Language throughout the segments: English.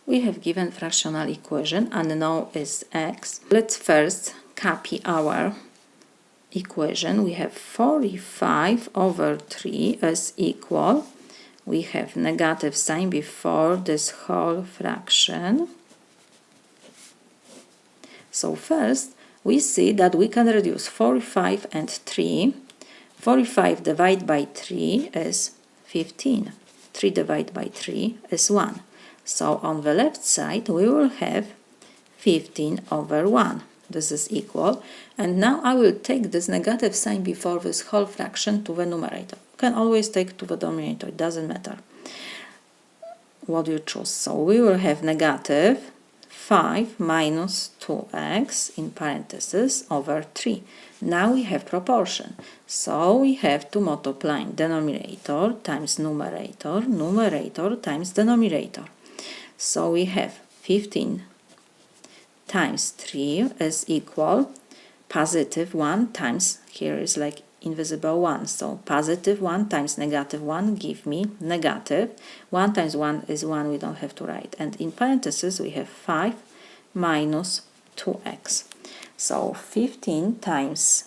We have given fractional equation, unknown is x. Let's first copy our equation. We have 45 over 3 is equal. We have negative sign before this whole fraction. So first, we see that we can reduce 45 and 3. 45 divided by 3 is 15. 3 divided by 3 is 1. So on the left side, we will have 15 over 1. This is equal. And now I will take this negative sign before this whole fraction to the numerator. You can always take to the denominator, it doesn't matter what you choose. So we will have negative 5 minus 2x in parentheses over 3. Now we have proportion. So we have to multiply denominator times numerator, numerator times denominator. So we have 15 times 3 is equal positive 1 times, here is like invisible 1, so positive 1 times negative 1 give me negative. 1 times 1 is 1, we don't have to write. And in parentheses we have 5 minus 2x. So 15 times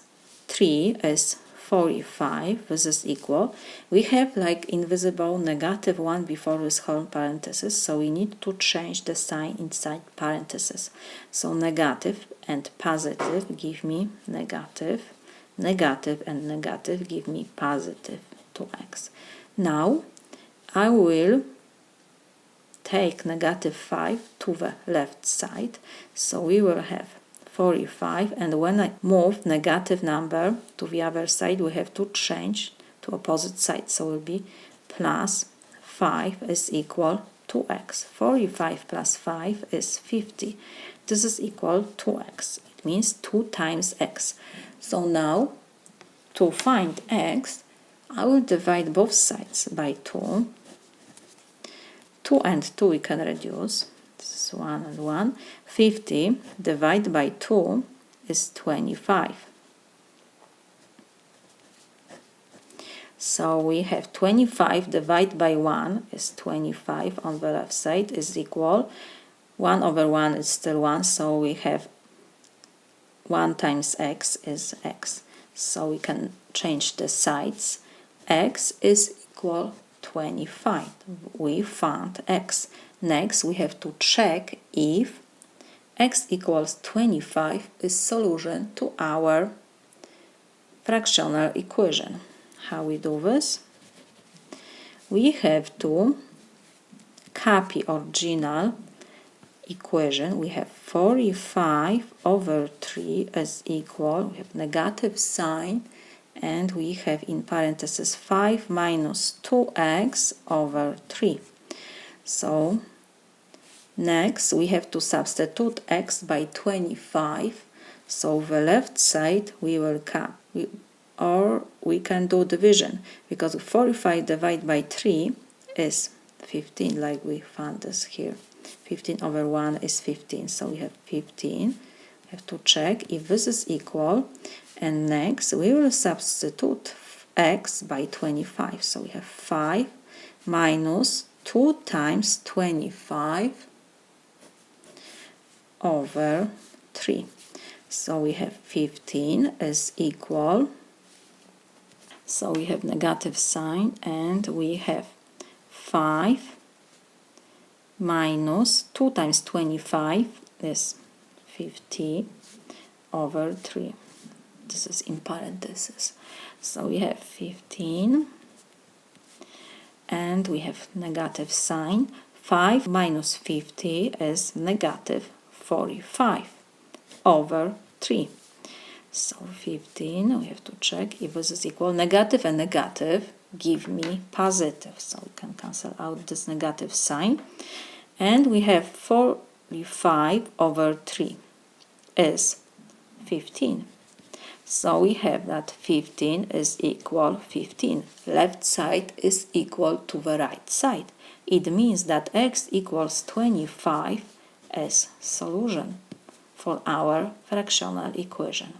3 is 45, this is equal. We have like invisible negative 1 before this whole parenthesis, so we need to change the sign inside parentheses. So negative and positive give me negative, negative and negative give me positive 2x. Now I will take negative 5 to the left side, so we will have 45, and when I move negative number to the other side, we have to change to opposite side, so it will be plus 5 is equal to x. 45 plus 5 is 50. This is equal to x. It means 2 times x. So now, to find x, I will divide both sides by 2. 2 and 2 we can reduce. This is 1 and 1. 50 divided by 2 is 25. So we have 25 divided by 1 is 25 on the left side is equal. 1 over 1 is still 1, so we have 1 times x is x. So we can change the sides. X is equal 25. We found x. Next, we have to check if x equals 25 is solution to our fractional equation. How we do this? We have to copy original equation. We have 45 over 3 is equal. We have negative sign, and we have in parentheses 5 minus 2x over 3. So next we have to substitute x by 25. So the left side we will copy, or we can do division, because 45 divided by 3 is 15, like we found this here. 15 over 1 is 15, so we have 15. We have to check if this is equal, and next we will substitute x by 25. So we have 5 minus 2 times 25 over 3. So we have 15 is equal. So we have negative sign, and we have 5 minus 2 times 25 is 50 over 3. This is in parentheses. So we have 15, and we have negative sign. 5 minus 50 is negative 45 over 3. So 15, we have to check if this is equal. Negative and negative give me positive, so we can cancel out this negative sign. And we have 45 over 3 is 15. So we have that 15 is equal 15. Left side is equal to the right side. It means that x equals 25 as solution for our fractional equation.